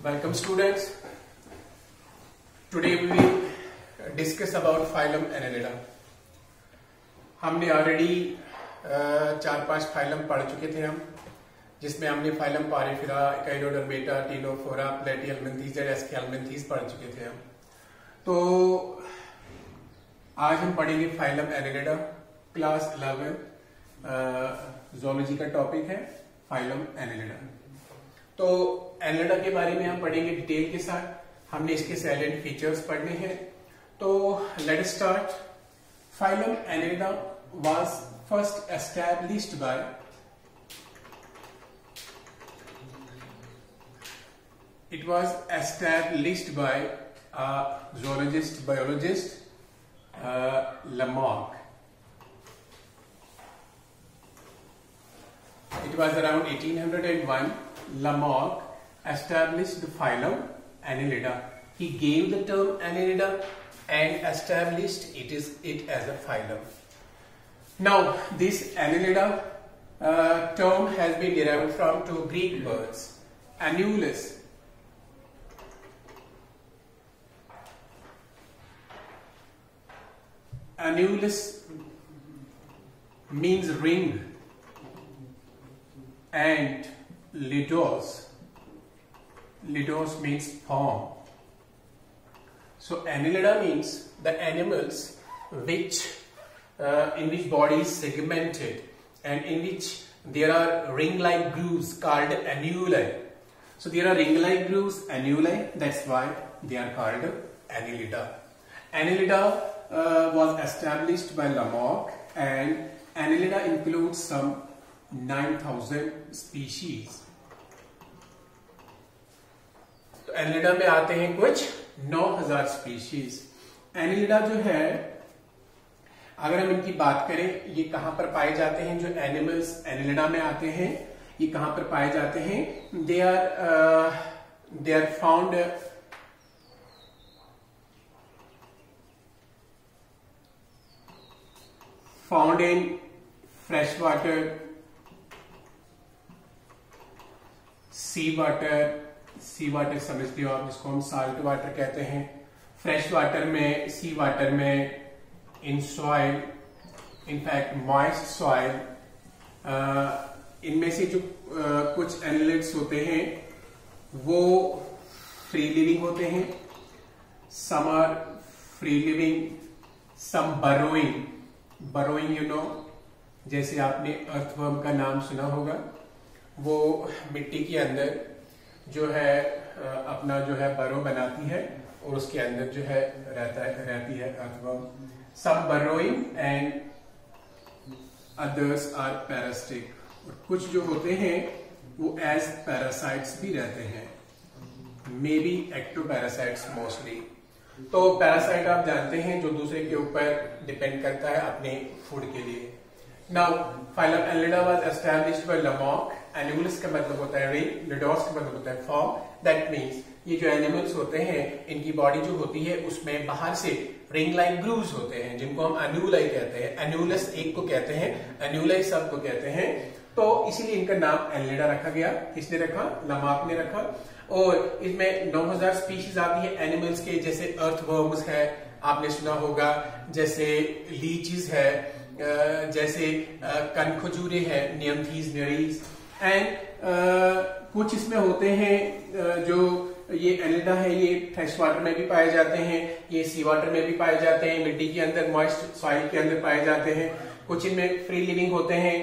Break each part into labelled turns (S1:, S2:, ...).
S1: Welcome students. Today we will discuss about phylum Annelida. हमने already 4-5 phylum पढ़ चुके थे हम, जिसमें हमने फाइलम पारिफेरा, एकाइनोडर्मेटा, टिनोफोरा, प्लेटिहेल्मिन्थीज, एस्केल्मिन्थीज पढ़ चुके थे हम। तो आज हम पढ़ेंगे फाइलम Annelida, क्लास 11 ज़ूलॉजी का टॉपिक है फाइलम Annelida। तो Annelida के बारे में हम पढ़ेंगे डिटेल के साथ। हमने इसके सैलेंट फीचर्स पढ़ने हैं। तो let us start. Phylum Annelida was first established by a biologist Lamarck. It was around 1801. Lamarck established the phylum Annelida. He gave the term Annelida and established it as a phylum. Now, this Annelida term has been derived from two Greek words, annulus. Annulus means ring, and lidos means form. So Annelida means the animals which in which body is segmented and in which there are ring-like grooves called annuli. So there are ring-like grooves, annuli. That's why they are called Annelida. Annelida was established by Lamarck, and Annelida includes some 9,000 species. तो Annelida में आते हैं कुछ 9,000 species. Annelida जो है, अगर हम इनकी बात करें, ये कहां पर पाए जाते हैं? जो एनिमल्स Annelida में आते हैं, ये कहां पर पाए जाते हैं? They are found in fresh water, sea water समझते हो आप, जिसको हम साल्ट वाटर कहते हैं। फ्रेश वाटर में, सी वाटर में, in soil, in fact moist soil. इनमें से जो कुछ एनिलिड्स होते हैं वो फ्री लिविंग होते हैं, some are free living, some burrowing you know, जैसे आपने अर्थवर्म का नाम सुना होगा। वो मिट्टी के अंदर जो है अपना जो है बरो बनाती है और उसके अंदर जो है रहती है earthworm. Some burrowing and others are parasitic. और कुछ जो होते हैं वो एज पैरासाइट्स भी रहते हैं, मे बी एक्टोपैरासाइट्स मोस्टली। तो पैरासाइट आप जानते हैं जो दूसरे के ऊपर डिपेंड करता है अपने फूड के लिए। Now phylum Annelida was established by Lamarck. Annulus का मतलब होता है रिंग, lidos का मतलब होता है फॉर्म। दैट मीन्स ये जो एनिमल्स होते हैं, इनकी बॉडी जो होती है उसमें बाहर से रिंग लाइक ग्रूव्स होते हैं, जिनको हम अन्यूलाई कहते हैं। अन्यूलस एक को कहते हैं, अन्यूलाई सब को कहते हैं। तो इसीलिए इनका नाम Annelida रखा गया। किसने रखा? Lamarck ने रखा। और इसमें 9,000 स्पीशीज आती है एनिमल्स के, जैसे अर्थवर्म्स है, आपने सुना होगा, जैसे लीचीज है, जैसे कनखजूरे है, नियमथीज, नेरीज। एंड कुछ इसमें होते हैं जो ये Annelida है, ये फ्रेश वाटर में भी पाए जाते हैं, ये सी वाटर में भी पाए जाते हैं, मिट्टी के अंदर मॉइस्ट सॉइल के अंदर पाए जाते हैं। कुछ इनमें फ्री लिविंग होते हैं,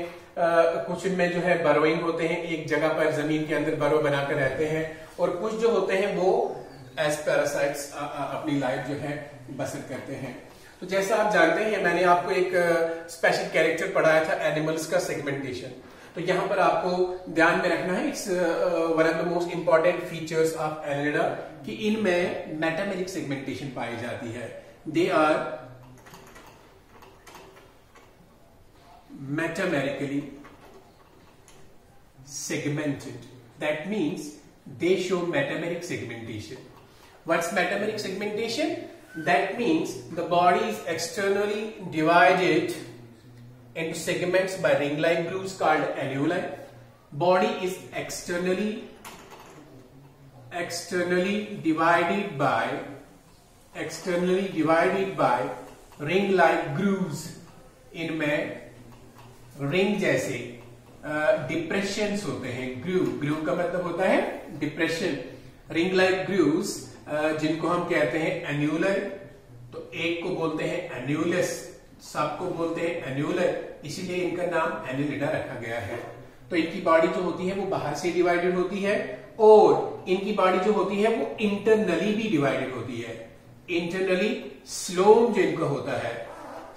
S1: कुछ इनमें जो है बरोइंग होते हैं, एक जगह पर जमीन के अंदर बरो बनाकर रहते हैं। और कुछ जो होते हैं वो एज पैरासाइट्स अपनी लाइफ जो है बसर करते हैं। तो जैसा आप जानते हैं, मैंने आपको एक स्पेशल कैरेक्टर पढ़ाया था एनिमल्स का सेगमेंटेशन। तो यहां पर आपको ध्यान में रखना है, it's one of the most important features of Annelida कि इनमें मेटामेरिक सेगमेंटेशन पाई जाती है। They are metamerically segmented. That means they show metameric segmentation. What's metameric segmentation? That means the body is externally divided into segments by ring-like grooves called annuli. Body is externally externally divided by ring like grooves. इनमें ring जैसे depressions होते हैं. Groove का मतलब होता है depression. Ring like grooves जिनको हम कहते हैं एन्यूलर. तो एक को बोलते हैं एन्यूलस, सबको बोलते हैं एन्यूलर, इसीलिए इनका नाम एनिलिडा रखा गया है. तो इनकी बॉडी जो होती है वो बाहर से डिवाइडेड होती है और इनकी बॉडी जो होती है वो इंटरनली भी डिवाइडेड होती है. इंटरनली स्लोम जो इनका होता है,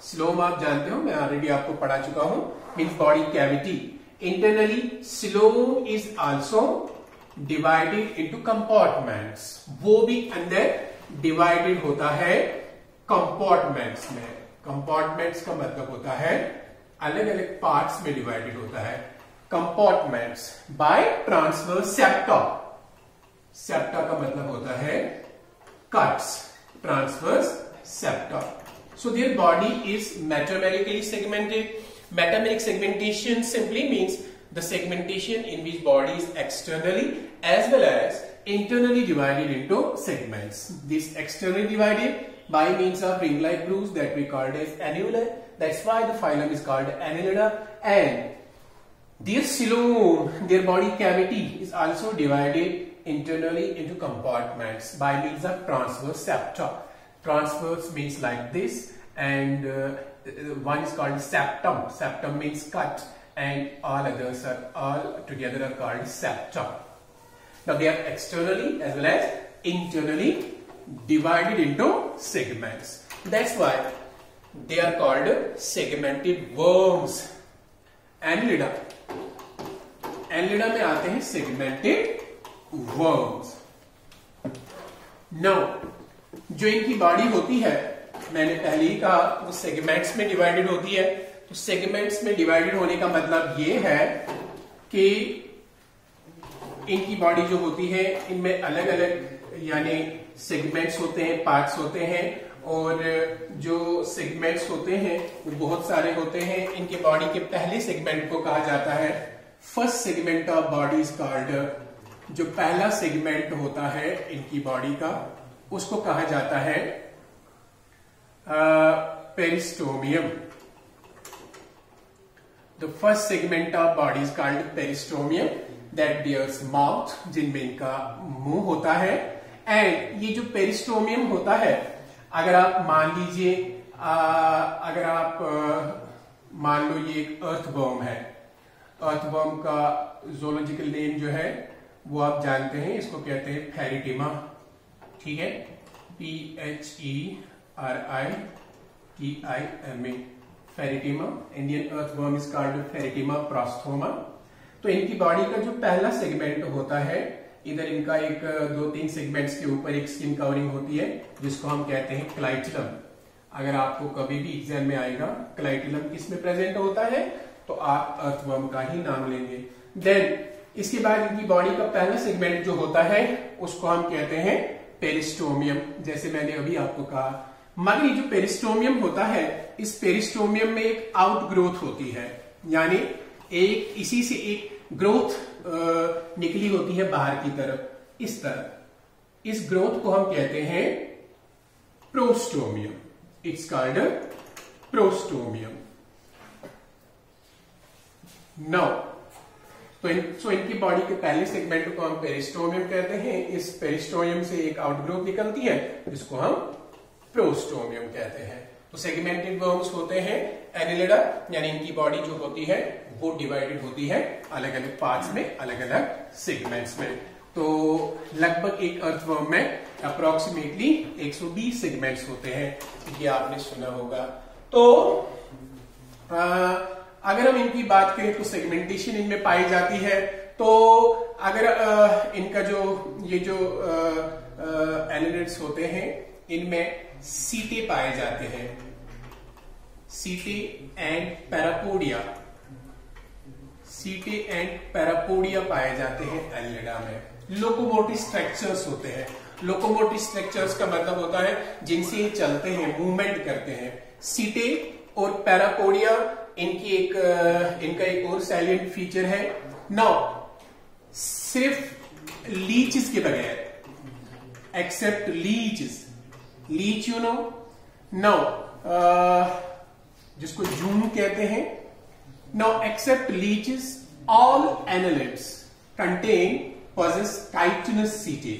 S1: स्लोम आप जानते हो, मैं ऑलरेडी आपको पढ़ा चुका हूं, means body cavity. Internally coelom is also divided into compartments. वो भी अंदर डिवाइडेड होता है कंपार्टमेंट्स में. कंपार्टमेंट्स का मतलब होता है अलग अलग पार्ट्स में डिवाइडेड होता है. Compartments by transverse septa. Septa का मतलब होता है cuts. Transverse septa. So their body is metamerically segmented. Metameric segmentation simply means the segmentation in which body is externally as well as internally divided into segments. This externally divided by means of ring-like grooves that we called as annular. That's why the phylum is called Annelida. And their coelom, their body cavity is also divided internally into compartments by means of transverse septa. Transverse means like this, and one is called septum. Septum means cut, and all others are all together are called septa. Now they are externally as well as internally divided into segments. That's why they are called segmented worms. Annelida. Annelida में आते हैं segmented worms. Now जो इनकी body होती है, मैंने पहले ही कहा, वो सेगमेंट्स में डिवाइडेड होती है. तो सेगमेंट्स में डिवाइडेड होने का मतलब ये है कि इनकी बॉडी जो होती है इनमें अलग अलग यानी सेगमेंट्स होते हैं, पार्ट्स होते हैं, और जो सेगमेंट्स होते हैं वो बहुत सारे होते हैं. इनके बॉडी के पहले सेगमेंट को कहा जाता है first segment of body is called. जो पहला सेगमेंट होता है इनकी बॉडी का उसको कहा जाता है peristomium. The first segment of body is called peristomium that bears mouth, जिनमें इनका मुंह होता है. एंड ये जो पेरिस्टोमियम होता है, अगर आप मान लीजिए अगर आप मान लो ये एक अर्थवर्म है. अर्थवर्म का जोलॉजिकल नेम जो है वो आप जानते हैं, इसको कहते हैं फेरिटिमा. ठीक है, PHERITIMA, Pheretima. Indian earthworm is called Pheretima posthuma. तो इनकी बॉडी का जो पहला सेगमेंट होता है, इधर इनका एक 2-3 सेगमेंट्स के ऊपर एक स्किन कवरिंग होती है जिसको हम कहते हैं क्लाइटिलम. अगर आपको कभी भी एग्जाम में आएगा क्लाइटिलम किसमें प्रेजेंट होता है तो आप अर्थवर्म का ही नाम लेंगे. देन इसके बाद इनकी बॉडी का पहला सेगमेंट जो होता है उसको हम कहते हैं पेरिस्टोमियम, जैसे मैंने अभी आपको कहा. मगर ये जो पेरिस्टोमियम होता है, इस पेरिस्टोमियम में एक आउटग्रोथ होती है, यानी एक इसी से एक ग्रोथ निकली होती है बाहर की तरफ, इस तरह. इस ग्रोथ को हम कहते हैं prostomium. It's called prostomium. Now तो इनकी बॉडी के पहले सेगमेंट को हम पेरिस्टोमियम कहते हैं. इस पेरिस्टोमियम से एक आउटग्रोथ निकलती है जिसको हम प्रोस्टोमियम कहते हैं. तो सेगमेंटेड वर्म्स होते हैं एनिलिडा, यानी इनकी बॉडी जो होती है वो डिवाइडेड होती है अलग अलग पार्ट्स में, अलग अलग सेगमेंट्स में. तो लगभग एक अर्थवर्म में अप्रोक्सीमेटली 120 सेगमेंट्स होते हैं, ये आपने सुना होगा. तो अगर हम इनकी बात करें तो सेगमेंटेशन इनमें पाई जाती है. तो अगर इनका जो ये जो एनिलिड्स होते हैं इनमें सीटे पाए जाते हैं. सीटे एंड पैरापोडिया, सीटे एंड पैरापोडिया पाए जाते हैं एनिलिडा में. लोकोमोटिव स्ट्रक्चर्स होते हैं. लोकोमोटिव स्ट्रक्चर्स का मतलब होता है जिनसे ये चलते हैं, मूवमेंट करते हैं. सीटे और पैरापोडिया इनका एक और सैलिएंट फीचर है. नाउ सिर्फ लीचेस के बगैर except leeches. Leech you know? Now, जिसको जूम कहते हैं. Now, except leeches, all annelids possess chitinous setae.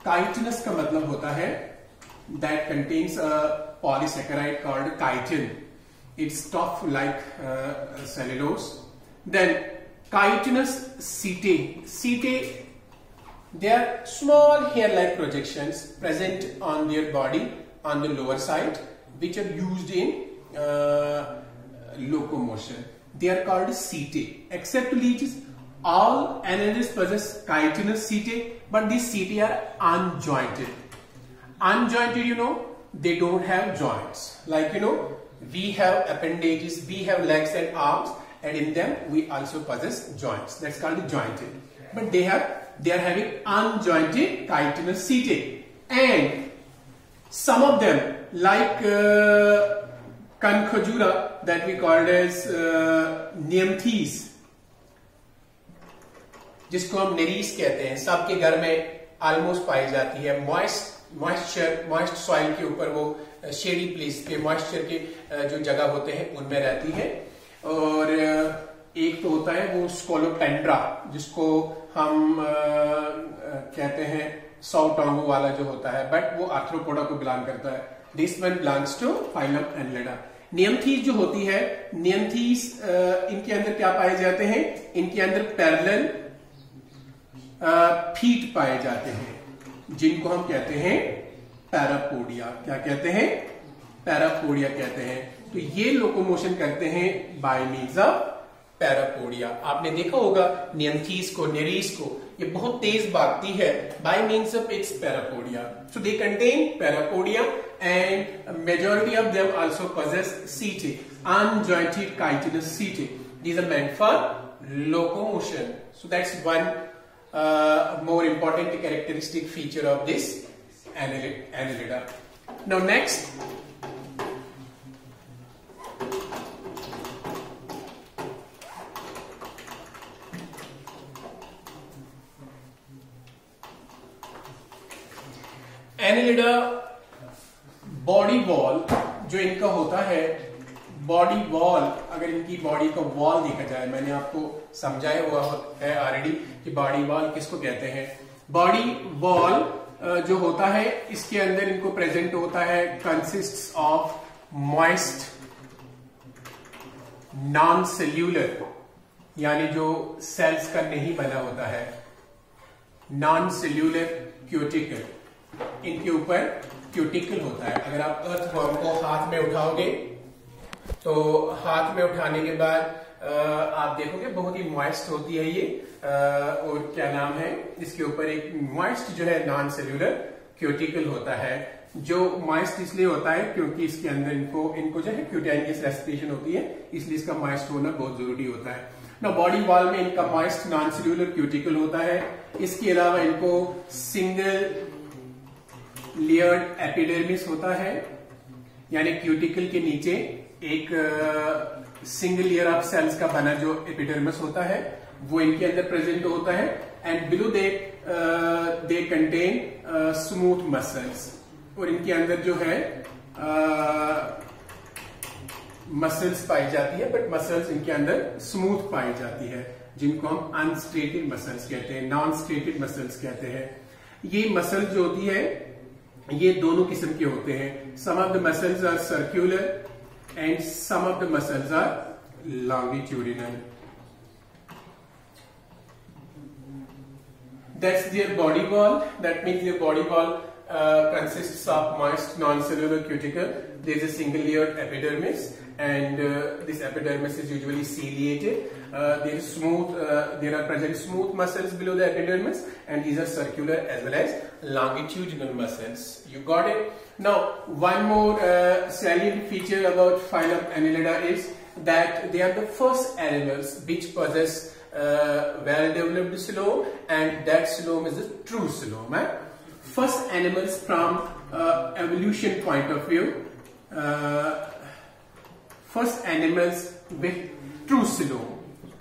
S1: Chitinous का मतलब होता है that contains a polysaccharide called chitin. It's tough like cellulose. Then chitinous setae, they are small hair-like projections present on their body on the lower side, which are used in locomotion. They are called setae. Except leeches, all annelids possess chitinous setae, but these setae are unjointed. Unjointed, you know, they don't have joints. Like, you know, we have appendages, we have legs and arms, and in them we also possess joints. That's called jointed. But they are having unjointed chitinous setae. And some of them, like Conchojura, that we called as Neanthes, जिसको हम नेरीस कहते हैं, सबके घर में almost पाई जाती है. Moist soil के ऊपर, वो शेडी प्लेस पे, मॉइस्चर के जो जगह होते हैं उनमें रहती है. और एक तो होता है वो स्कोलोपेंड्रा, जिसको हम कहते हैं 100 टांगों वाला जो होता है, बट वो आर्थ्रोपोडा को बिलोंग करता है. This one belongs to phylum Annelida. Neanthes जो होती है, नियंथीस इनके अंदर क्या पाए जाते हैं? इनके अंदर पैरेलल फीट पाए जाते हैं, जिनको हम कहते हैं पैरापोडिया. क्या कहते हैं? पैरापोडिया कहते हैं. तो ये लोकोमोशन करते हैं बाय मीन्स ऑफ पैरापोडिया. आपने देखा होगा नियंथीस को, नेरीस को, ये बहुत तेज भागती है bye means of its parapodia. So they contain parapodia and majority of them also possess setae, unjointed chitinous setae. These are meant for locomotion. So that's one more important characteristic feature of this annelida. Now next, annelida body wall जो इनका होता है, body wall, अगर इनकी body का wall देखा जाए, मैंने आपको समझाया हुआ है ऑलरेडी कि बॉडी वॉल किसको कहते हैं. बॉडी वॉल जो होता है, इसके अंदर इनको प्रेजेंट होता है, consists of moist non cellular, यानी जो सेल्स का नहीं बना होता है, नॉन सेल्यूलर क्यूटिकल. इनके ऊपर क्यूटिकल होता है. अगर आप अर्थवर्म को हाथ में उठाओगे तो हाथ में उठाने के बाद आप देखोगे बहुत ही मॉइस्ट होती है ये. और क्या नाम है, इसके ऊपर एक मॉइस्ट जो है नॉन सेल्यूलर क्यूटिकल होता है, जो मॉइस्ट इसलिए होता है क्योंकि इसके अंदर इनको जो है क्यूटेनियस रेस्पिरेशन होती है, इसलिए इसका मॉइस्ट होना बहुत जरूरी होता है. ना बॉडी वॉल में इनका मॉइस्ट नॉन सेल्यूलर क्यूटिकल होता है. इसके अलावा इनको सिंगल लेयर्ड एपिडर्मिस होता है, यानी क्यूटिकल के नीचे एक सिंगल लेयर ऑफ सेल्स का बना जो एपिडर्मिस होता है, वो इनके अंदर प्रेजेंट होता है. And below they contain smooth muscles. और इनके अंदर जो है मसल्स पाई जाती है, बट मसल्स इनके अंदर स्मूथ पाई जाती है, जिनको हम अनस्ट्रेटेड मसल्स कहते हैं, नॉन स्ट्रेटेड मसल्स कहते हैं. ये मसल जो होती है ये दोनों किस्म के होते हैं. Some of the muscles are circular and some of the muscles are longitudinal. That's their body wall. That means their body wall consists of moist non-cellular cuticle. There is a single layered epidermis, and this epidermis is usually ciliated. There is smooth. There are present smooth muscles below the epidermis, and these are circular as well as longitudinal muscles. You got it? Now, one more salient feature about phylum Annelida is that they are the first animals which possess well-developed coelom, and that coelom is the true coelom. First animals from evolution point of view, first animals with true coelom.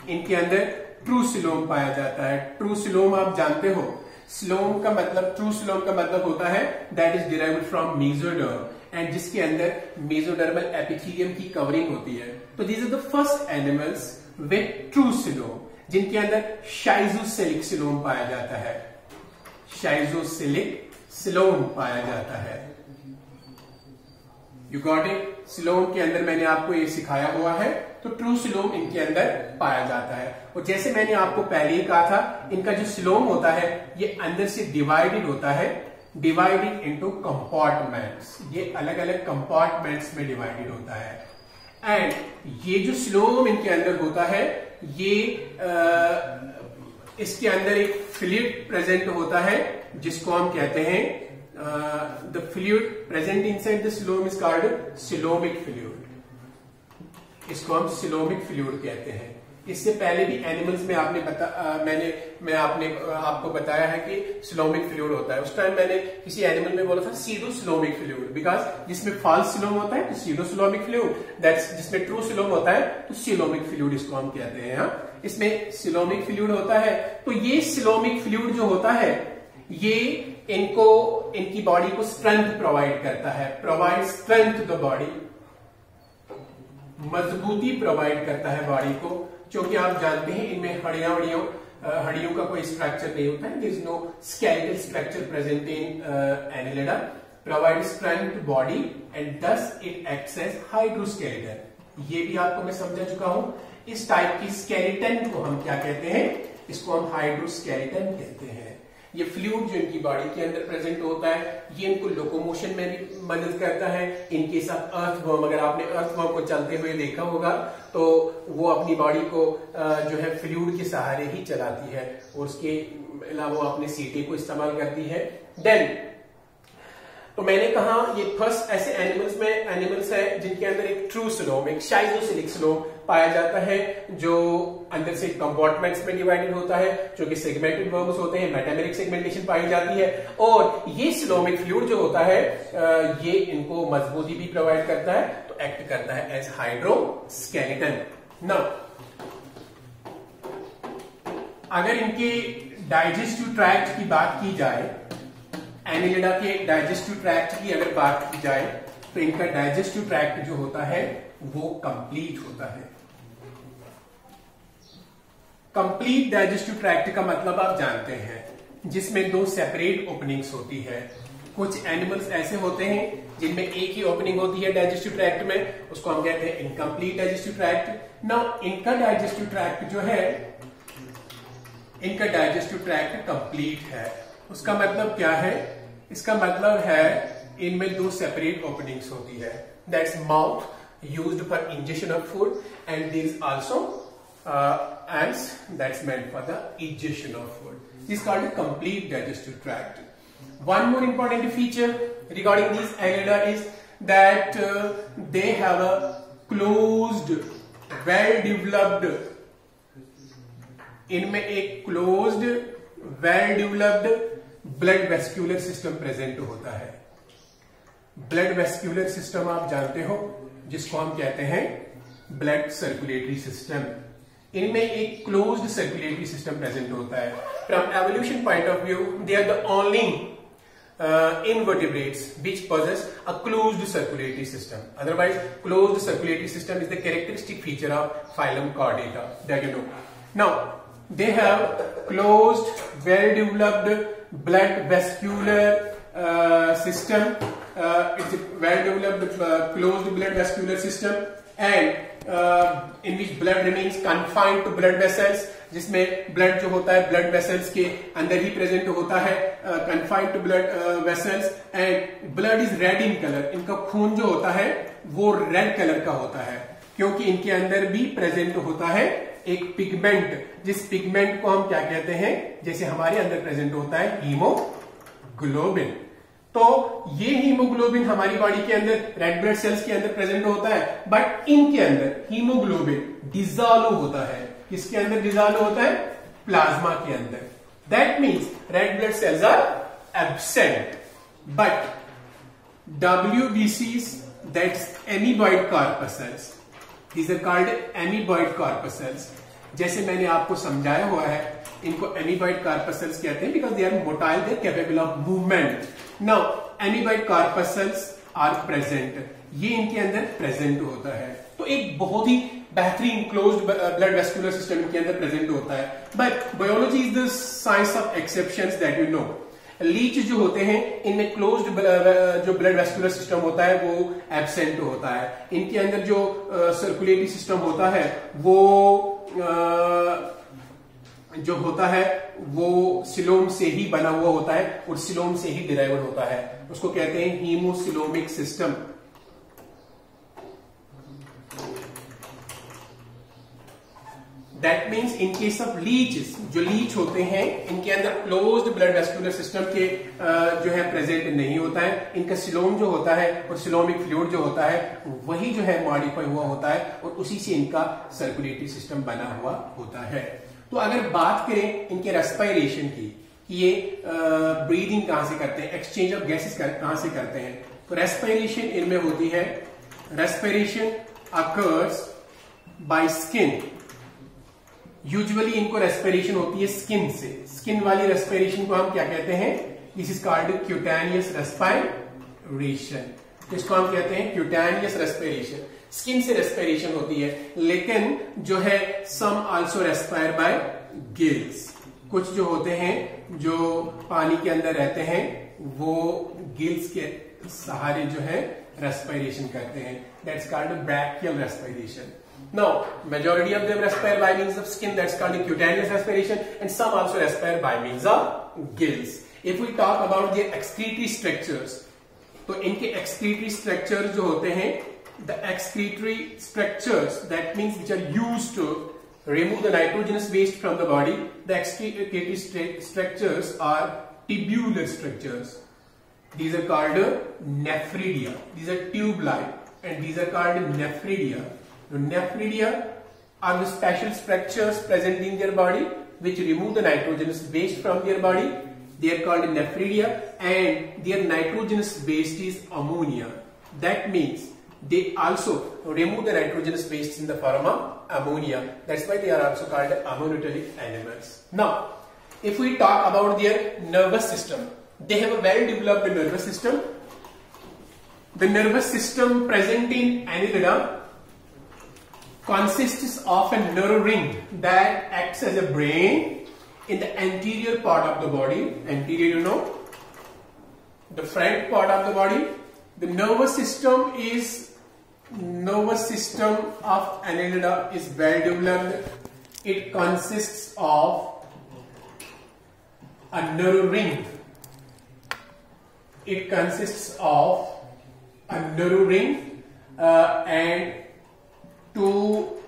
S1: इनके अंदर true coelom पाया जाता है. True coelom आप जानते हो, स्लोम का मतलब, ट्रू स्लोम का मतलब होता है that is derived from mesoderm, and जिसके अंदर मेसोडर्मल एपिथेलियम की कवरिंग होती है। तो these are the first animals with true coelom, जिनके अंदर शाइजोसेलिक स्लोम पाया जाता है। शाइजोसेलिक स्लोम पाया जाता है। You got it? स्लोम के अंदर मैंने आपको ये सिखाया हुआ है, तो ट्रू स्लोम इनके अंदर पाया जाता है। और जैसे मैंने आपको पहले ही कहा था, इनका जो स्लोम होता है ये अंदर से डिवाइडेड होता है, डिवाइडेड इनटू कंपार्टमेंट्स। ये अलग अलग कंपार्टमेंट्स में डिवाइडेड होता है। एंड ये जो स्लोम इनके अंदर होता है, ये इसके अंदर एक फ्लूइड प्रेजेंट होता है जिसको हम कहते हैं the fluid present inside the coelom is called coelomic fluid. इसको हम सिलोमिक फ्लूइड कहते हैं। इससे पहले भी एनिमल्स में मैं आपको बताया है कि स्लोमिक फ्लूइड होता है। उस टाइम मैंने किसी एनिमल में बोला था सीडो स्लोमिक फ्लूइड, बिकॉज जिसमें फॉल्स स्लोम होता है तो सीडो स्लोमिक फ्लूइड, दैट्स जिसमें ट्रू स्लोम होता है तो सिलोमिक फ्लूइड इसको हम कहते हैं। इसमें सिलोमिक फ्लूइड होता है। तो ये सिलोमिक फ्लूइड जो होता है ये इनकी बॉडी को स्ट्रेंथ प्रोवाइड करता है, provide strength to the body, मजबूती प्रोवाइड करता है बॉडी को। क्योंकि आप जानते हैं इनमें हड्डियों का कोई स्ट्रक्चर नहीं होता है, there is no skeletal structure present in Annelida, provide strength to body and thus it acts as hydroskeleton. ये भी आपको मैं समझा चुका हूं। इस टाइप की स्केलेटन को हम क्या कहते हैं? इसको हम हाइड्रोस्केलेटन कहते हैं। ये फ्लूइड जो इनकी बॉडी के अंदर प्रेजेंट होता है, ये इनको लोकोमोशन में भी मदद करता है। इनके साथ अर्थवर्म, अगर आपने अर्थवर्म को चलते हुए देखा होगा तो वो अपनी बॉडी को जो है फ्लूइड के सहारे ही चलाती है, और उसके अलावा अपने सीटे को इस्तेमाल करती है। देन तो मैंने कहा ये फर्स्ट ऐसे एनिमल्स है जिनके अंदर एक ट्रू स्लोम, एक शाइजोसेलिक स्लोम पाया जाता है, जो अंदर से कंपार्टमेंट्स में डिवाइडेड होता है, जो कि सेगमेंटेड वर्म्स होते हैं, मेटामेरिक सेगमेंटेशन पाई जाती है। और ये स्लोमिक फ्लूइड जो होता है ये इनको मजबूती भी प्रोवाइड करता है, तो एक्ट करता है एज हाइड्रोस्केलेटन। नाउ अगर इनके डाइजेस्टिव ट्रैक्ट की बात की जाए, एनिलिडा के डाइजेस्टिव ट्रैक्ट की अगर बात की जाए, तो इनका डाइजेस्टिव ट्रैक्ट जो होता है वो कंप्लीट होता है। कंप्लीट डाइजेस्टिव ट्रैक्ट का मतलब आप जानते हैं, जिसमें दो सेपरेट ओपनिंग्स होती है। कुछ एनिमल्स ऐसे होते हैं जिनमें एक ही ओपनिंग होती है डाइजेस्टिव ट्रैक्ट में, उसको हम कहते हैं इनकम्प्लीट डाइजेस्टिव ट्रैक्ट। नाउ इनका डाइजेस्टिव ट्रैक्ट जो है, इनका डाइजेस्टिव ट्रैक्ट कंप्लीट है। उसका मतलब क्या है? इसका मतलब है इनमें दो सेपरेट ओपनिंग्स होती है, that's mouth used for injection of food, and there is also ants that's meant for the ingestion of food. This is called a complete digestive tract. One more important feature regarding these annelida is that they have a closed, well developed, इनमें एक closed, well developed blood vascular system present होता है। Blood vascular system आप जानते हो, जिसको हम कहते हैं ब्लड सर्कुलेटरी सिस्टम। इनमें एक क्लोज्ड सर्कुलेटरी सिस्टम प्रेजेंट होता है। From evolution point of view they are the only invertebrates which possess a closed circulatory system. Otherwise, closed circulatory system is the characteristic feature of phylum Chordata that you know. Now, they have closed, well-developed blood vascular system. It's a well-developed closed blood vascular system, and in which blood remains confined to blood vessels, जिसमें blood जो होता है blood vessels के अंदर ही present होता है, confined to blood vessels, and blood is red in colour. इनका खून जो होता है वो रेड कलर का होता है, क्योंकि इनके अंदर भी प्रेजेंट होता है एक पिगमेंट, जिस पिगमेंट को हम क्या कहते हैं, जैसे हमारे अंदर प्रेजेंट होता है हीमोग्लोबिन। तो ये हीमोग्लोबिन हमारी बॉडी के अंदर रेड ब्लड सेल्स के अंदर प्रेजेंट होता है, बट इनके अंदर हीमोग्लोबिन डिसॉल्व होता है। किसके अंदर डिसॉल्व होता है? प्लाज्मा के अंदर। That means red blood cells are absent, but WBCs, that's amoeboid corpuscles, these are called amoeboid corpuscles, जैसे मैंने आपको समझाया हुआ है, इनको एमीबाइड कार्पसल्स कहते हैं because they are motile, they are capable of movement. Now amoeboid corpuscles are present, ये इनके अंदर प्रेजेंट होता है। तो एक बहुत ही बेहतरीन क्लोज्ड ब्लड वेस्कुलर सिस्टम इनके अंदर प्रेजेंट होता है। But biology is the science of exceptions that you know. Leech जो होते हैं इनमें क्लोज्ड जो ब्लड वेस्कुलर सिस्टम होता है वो एब्सेंट होता है। इनके अंदर जो सर्कुलेटरी सिस्टम होता है वो जो होता है वो सिलोम से ही बना हुआ होता है और सिलोम से ही डिराइव्ड होता है, उसको कहते हैं haemocoelomic system. That means in case of leeches, जो लीच होते हैं इनके अंदर क्लोज्ड ब्लड वेस्कुलर सिस्टम के जो है प्रेजेंट नहीं होता है। इनका सिलोम जो होता है और सिलोमिक फ्लूइड जो होता है वही जो है मॉडिफाई हुआ होता है और उसी से इनका सर्कुलेटरी सिस्टम बना हुआ होता है। तो अगर बात करें इनके रेस्पिरेशन की कि ये ब्रीदिंग कहां से करते हैं, एक्सचेंज ऑफ गैसेस कहां से करते हैं, तो रेस्पिरेशन इनमें होती है, respiration occurs by skin. Usually इनको रेस्पिरेशन होती है स्किन से। स्किन वाली रेस्पिरेशन को हम क्या कहते हैं, this is called cutaneous respiration. इसको हम कहते हैं क्यूटेनियस रेस्पिरेशन, स्किन से रेस्पिरेशन होती है। लेकिन जो है some also respire by gills, कुछ जो होते हैं जो पानी के अंदर रहते हैं वो गिल्स के सहारे जो है रेस्पिरेशन करते हैं, that's called brachial respiration. Now, majority of them respire by means of skin, that's called cutaneous respiration, and some also respire by means of gills. If we talk about their excretory structures, तो इनके excretory structures जो होते हैं, the excretory structures, that means which are used to remove the nitrogenous waste from the body, the excretory structures are tubular structures. These are called nephridia. These are tube-like, and these are called nephridia. Nephridia are the special structures present in their body which remove the nitrogenous waste from their body. They are called nephridia, and their nitrogenous waste is ammonia. That means they also remove the nitrogenous waste in the form of ammonia. That's why they are also called ammonotelic animals. Now, if we talk about their nervous system, they have a well developed nervous system. The nervous system present in Annelida consists of a nerve ring that acts as a brain in the anterior part of the body. Anterior, you know, the front part of the body. The nervous system of Annelida is well developed. It consists of a nerve ring. It consists of a nerve ring and two